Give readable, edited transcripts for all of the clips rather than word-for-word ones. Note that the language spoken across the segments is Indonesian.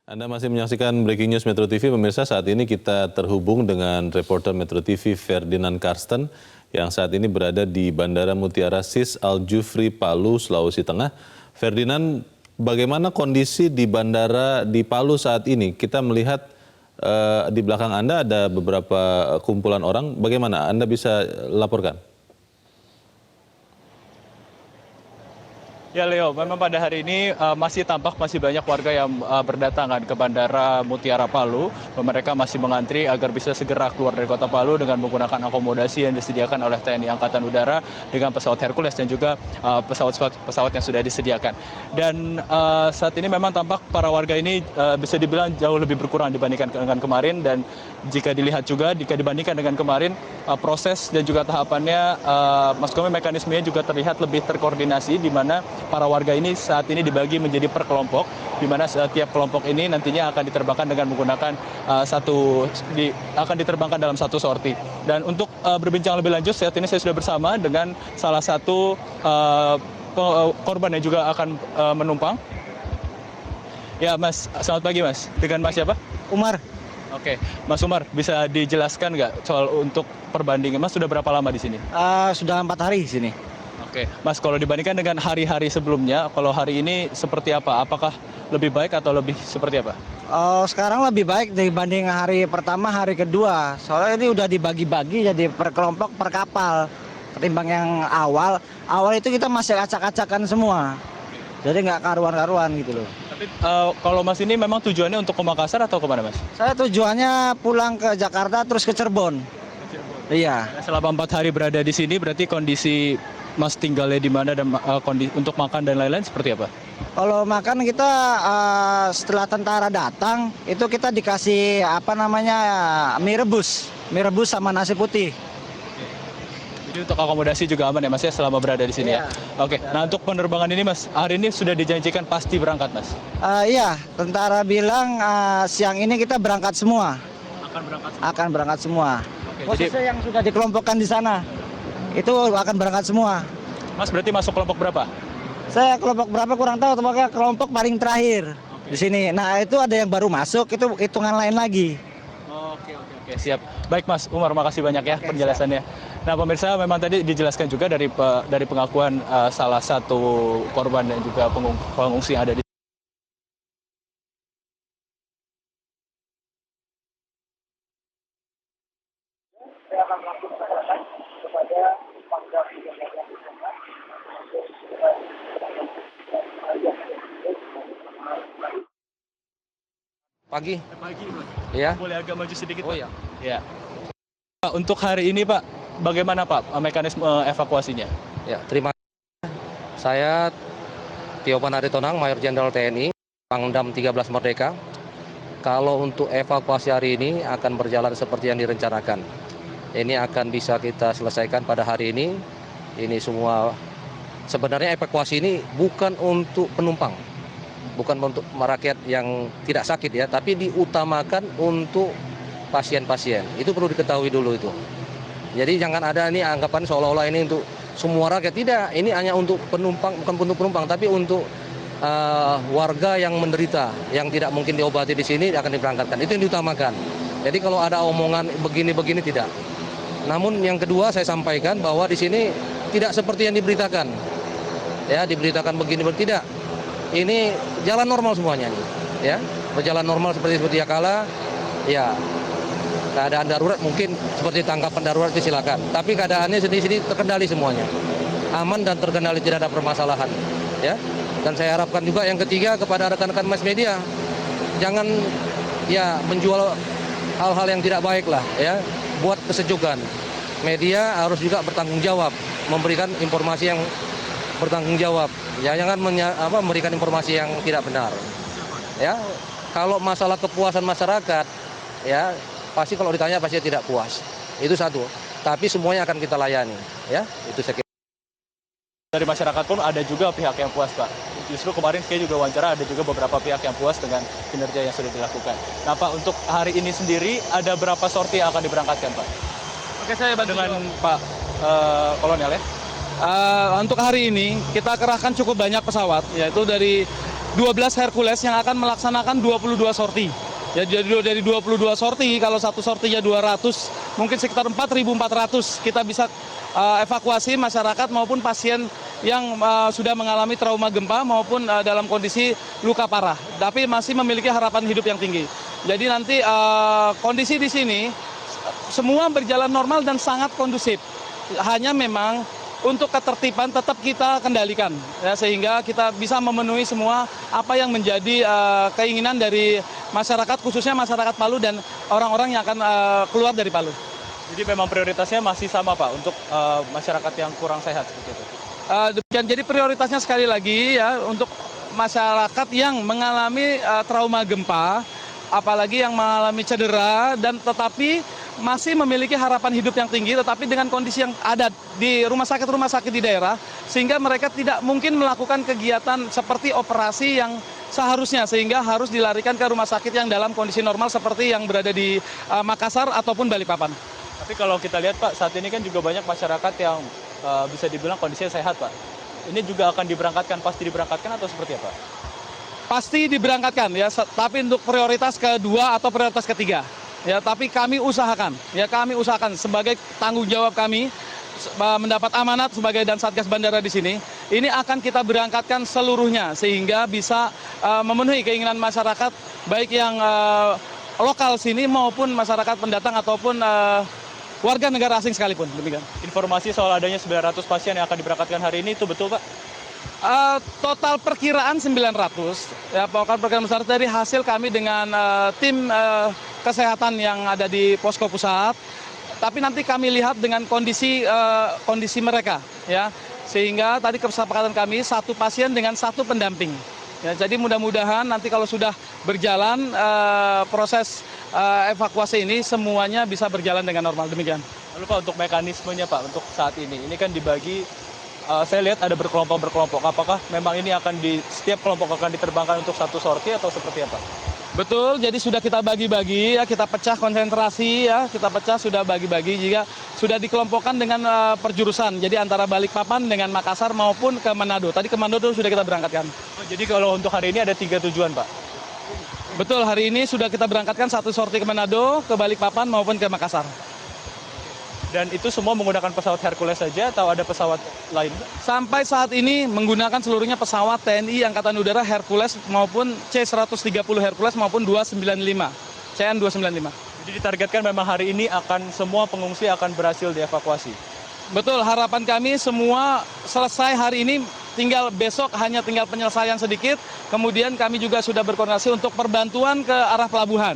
Anda masih menyaksikan Breaking News Metro TV. Pemirsa, saat ini kita terhubung dengan reporter Metro TV Ferdinand Karsten yang saat ini berada di Bandara Mutiara Sis Al Jufri, Palu, Sulawesi Tengah. Ferdinand, bagaimana kondisi di bandara di Palu saat ini? Kita melihat di belakang Anda ada beberapa kumpulan orang. Bagaimana Anda bisa laporkan? Ya Leo, memang pada hari ini masih banyak warga yang berdatangan ke Bandara Mutiara Palu. Mereka masih mengantri agar bisa segera keluar dari kota Palu dengan menggunakan akomodasi yang disediakan oleh TNI Angkatan Udara dengan pesawat Hercules dan juga pesawat yang sudah disediakan. Dan saat ini memang tampak para warga ini bisa dibilang jauh lebih berkurang dibandingkan dengan kemarin. Dan jika dibandingkan dengan kemarin, proses dan juga tahapannya, mekanismenya juga terlihat lebih terkoordinasi, di mana para warga ini saat ini dibagi menjadi per kelompok, di mana setiap kelompok ini nantinya akan diterbangkan dengan menggunakan akan diterbangkan dalam satu sorti. Dan untuk berbincang lebih lanjut, saat ini saya sudah bersama dengan salah satu korban yang juga akan menumpang. Ya Mas, selamat pagi Mas. Dengan Mas siapa? Umar. Oke, Mas Umar, bisa dijelaskan nggak soal untuk perbandingan? Mas sudah berapa lama di sini? Sudah 4 hari di sini. Oke, Mas, kalau dibandingkan dengan hari-hari sebelumnya, kalau hari ini seperti apa? Apakah lebih baik atau lebih seperti apa? Sekarang lebih baik dibanding hari pertama, hari kedua. Soalnya ini udah dibagi-bagi jadi per kelompok, per kapal. Ketimbang yang awal itu kita masih acak-acakan semua. Jadi nggak karuan-karuan gitu loh. Tapi kalau Mas ini memang tujuannya untuk ke Makassar atau kemana Mas? Saya tujuannya pulang ke Jakarta terus ke Cirebon. Iya. Selama 4 hari berada di sini, berarti kondisi Mas tinggalnya di mana dan untuk makan dan lain-lain seperti apa? Kalau makan kita setelah tentara datang itu kita dikasih mie rebus sama nasi putih. Jadi untuk akomodasi juga aman ya Mas ya selama berada di sini ya? Oke, nah untuk penerbangan ini Mas, hari ini sudah dijanjikan pasti berangkat Mas? Iya, tentara bilang siang ini kita berangkat semua. Akan berangkat semua. Oke, Khususnya yang sudah dikelompokkan di sana, itu akan berangkat semua. Mas berarti masuk kelompok berapa? Saya kelompok berapa kurang tahu, pokoknya kelompok paling terakhir di sini. Nah itu ada yang baru masuk, itu hitungan lain lagi. Oke, siap. Baik Mas Umar, makasih banyak ya penjelasannya. Nah pemirsa, memang tadi dijelaskan juga dari pengakuan salah satu korban dan juga pengungsi yang ada di Pagi. Mas. Iya. Boleh agak maju sedikit Oh Pak? iya. Ya. Pak, untuk hari ini Pak, bagaimana Pak mekanisme evakuasinya? Ya, terima kasih. Saya Tio Panaritonang, Mayor Jenderal TNI, Pangdam 13 Merdeka. Kalau untuk evakuasi hari ini akan berjalan seperti yang direncanakan. Ini akan bisa kita selesaikan pada hari ini. Ini semua sebenarnya evakuasi ini bukan untuk penumpang. Bukan untuk rakyat yang tidak sakit ya, tapi diutamakan untuk pasien-pasien. Itu perlu diketahui dulu itu. Jadi jangan ada nih anggapan seolah-olah ini untuk semua rakyat. Tidak, ini hanya untuk penumpang, bukan untuk penumpang, tapi untuk warga yang menderita, yang tidak mungkin diobati di sini akan diberangkatkan. Itu yang diutamakan. Jadi kalau ada omongan begini-begini tidak. Namun yang kedua saya sampaikan bahwa di sini tidak seperti yang diberitakan. Ya, diberitakan begini-begini tidak. Ini jalan normal semuanya nih, ya, berjalan normal seperti kala, ya, keadaan darurat mungkin seperti tangkapan darurat itu silakan, tapi keadaannya di sini terkendali semuanya, aman dan terkendali, tidak ada permasalahan, ya. Dan saya harapkan juga yang ketiga kepada rekan-rekan mass media, jangan ya menjual hal-hal yang tidak baik lah, ya, buat kesejukan. Media harus juga bertanggung jawab, memberikan informasi yang bertanggung jawab. Ya, jangan memberikan informasi yang tidak benar. Ya, kalau masalah kepuasan masyarakat, ya pasti kalau ditanya pasti tidak puas. Itu satu. Tapi semuanya akan kita layani. Ya, itu saya kira. Dari masyarakat pun ada juga pihak yang puas Pak. Justru kemarin saya juga wawancara ada juga beberapa pihak yang puas dengan kinerja yang sudah dilakukan. Nah Pak, untuk hari ini sendiri ada berapa sorti yang akan diberangkatkan Pak? Oke, saya bantu dengan Pak Kolonel ya. Untuk hari ini kita kerahkan cukup banyak pesawat, yaitu dari 12 Hercules yang akan melaksanakan 22 sorti. Ya, dari 22 sorti, kalau satu sortinya 200, mungkin sekitar 4.400 kita bisa evakuasi masyarakat maupun pasien yang sudah mengalami trauma gempa maupun dalam kondisi luka parah. Tapi masih memiliki harapan hidup yang tinggi. Jadi nanti kondisi di sini semua berjalan normal dan sangat kondusif. Hanya memang untuk ketertiban tetap kita kendalikan, ya, sehingga kita bisa memenuhi semua apa yang menjadi keinginan dari masyarakat, khususnya masyarakat Palu dan orang-orang yang akan keluar dari Palu. Jadi memang prioritasnya masih sama Pak untuk masyarakat yang kurang sehat seperti itu. Demikian, jadi prioritasnya sekali lagi ya untuk masyarakat yang mengalami trauma gempa, apalagi yang mengalami cedera dan tetapi masih memiliki harapan hidup yang tinggi, tetapi dengan kondisi yang ada di rumah sakit di daerah, sehingga mereka tidak mungkin melakukan kegiatan seperti operasi yang seharusnya, sehingga harus dilarikan ke rumah sakit yang dalam kondisi normal seperti yang berada di Makassar ataupun Balikpapan. Tapi kalau kita lihat Pak, saat ini kan juga banyak masyarakat yang bisa dibilang kondisinya sehat Pak. Ini juga akan diberangkatkan, pasti diberangkatkan atau seperti apa? Pasti diberangkatkan ya, tapi untuk prioritas kedua atau prioritas ketiga. Ya, tapi kami usahakan sebagai tanggung jawab kami mendapat amanat sebagai dan Satgas Bandara di sini, ini akan kita berangkatkan seluruhnya sehingga bisa memenuhi keinginan masyarakat baik yang lokal sini maupun masyarakat pendatang ataupun warga negara asing sekalipun. Demikian. Informasi soal adanya 900 pasien yang akan diberangkatkan hari ini itu betul Pak? Total perkiraan 900, ya, pokoknya perkiraan besar dari hasil kami dengan tim kesehatan yang ada di posko pusat. Tapi nanti kami lihat dengan kondisi mereka, ya, sehingga tadi kesepakatan kami satu pasien dengan satu pendamping. Ya, jadi mudah-mudahan nanti kalau sudah berjalan proses evakuasi ini semuanya bisa berjalan dengan normal. Demikian. Lalu Pak, untuk mekanismenya Pak untuk saat ini kan dibagi. Saya lihat ada berkelompok-berkelompok. Apakah memang ini akan setiap kelompok akan diterbangkan untuk satu sorti atau seperti apa? Betul, jadi sudah kita bagi-bagi ya, kita pecah konsentrasi ya, sudah bagi-bagi jika sudah dikelompokkan dengan perjurusan. Jadi antara Balikpapan dengan Makassar maupun ke Manado. Tadi ke Manado sudah kita berangkatkan. Oh, jadi kalau untuk hari ini ada 3 tujuan Pak? Betul, hari ini sudah kita berangkatkan satu sorti ke Manado, ke Balikpapan maupun ke Makassar. Dan itu semua menggunakan pesawat Hercules saja atau ada pesawat lain? Sampai saat ini menggunakan seluruhnya pesawat TNI Angkatan Udara Hercules maupun C-130 Hercules maupun 295, CN-295. Jadi ditargetkan memang hari ini akan semua pengungsi akan berhasil dievakuasi? Betul, harapan kami semua selesai hari ini, besok hanya tinggal penyelesaian sedikit, kemudian kami juga sudah berkoordinasi untuk perbantuan ke arah pelabuhan.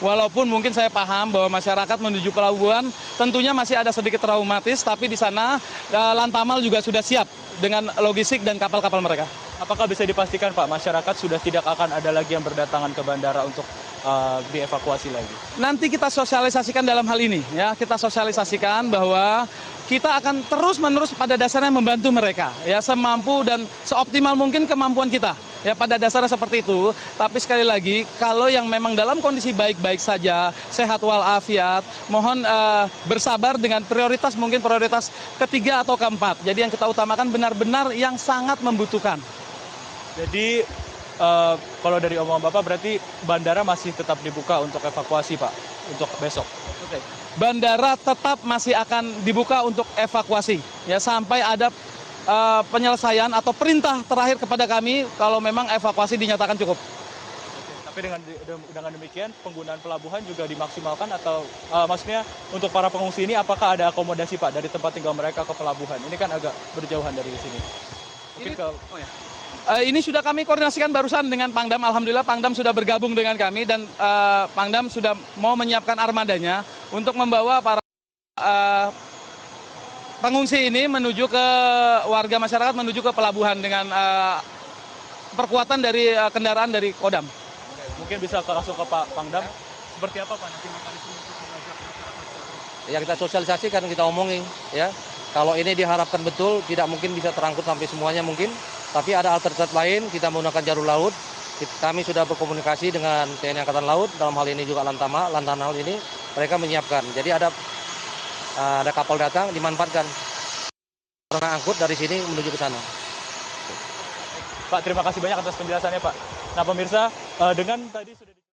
Walaupun mungkin saya paham bahwa masyarakat menuju pelabuhan tentunya masih ada sedikit traumatis, tapi di sana Lantamal juga sudah siap dengan logistik dan kapal-kapal mereka. Apakah bisa dipastikan Pak, masyarakat sudah tidak akan ada lagi yang berdatangan ke bandara untuk dievakuasi lagi? Nanti kita sosialisasikan dalam hal ini, ya, kita sosialisasikan bahwa kita akan terus-menerus pada dasarnya membantu mereka, ya, semampu dan seoptimal mungkin kemampuan kita. Ya, pada dasarnya seperti itu, tapi sekali lagi, kalau yang memang dalam kondisi baik-baik saja, sehat walafiat, mohon bersabar dengan prioritas, mungkin prioritas ketiga atau keempat. Jadi yang kita utamakan benar-benar yang sangat membutuhkan. Jadi kalau dari omongan Bapak berarti bandara masih tetap dibuka untuk evakuasi Pak, untuk besok? Oke. Bandara tetap masih akan dibuka untuk evakuasi, ya, sampai ada penyelesaian atau perintah terakhir kepada kami kalau memang evakuasi dinyatakan cukup. Tapi dengan demikian penggunaan pelabuhan juga dimaksimalkan atau maksudnya untuk para pengungsi ini apakah ada akomodasi Pak dari tempat tinggal mereka ke pelabuhan? Ini kan agak berjauhan dari sini. Ini sudah kami koordinasikan barusan dengan Pangdam. Alhamdulillah Pangdam sudah bergabung dengan kami dan Pangdam sudah mau menyiapkan armadanya untuk membawa para pengungsi ini menuju ke warga masyarakat menuju ke pelabuhan dengan perkuatan dari kendaraan dari Kodam. Mungkin bisa langsung ke Pak Pangdam. Seperti apa Pak nanti mekanisme untuk mengajak masyarakat? Ya kita sosialisasikan, kita omongin ya. Kalau ini diharapkan betul, tidak mungkin bisa terangkut sampai semuanya mungkin. Tapi ada alternatif lain, kita menggunakan jalur laut. Kami sudah berkomunikasi dengan TNI Angkatan Laut, dalam hal ini juga Lantamal ini, mereka menyiapkan. Jadi ada kapal datang, dimanfaatkan. Orang angkut dari sini menuju ke sana. Pak, terima kasih banyak atas penjelasannya, Pak. Nah, pemirsa, dengan tadi sudah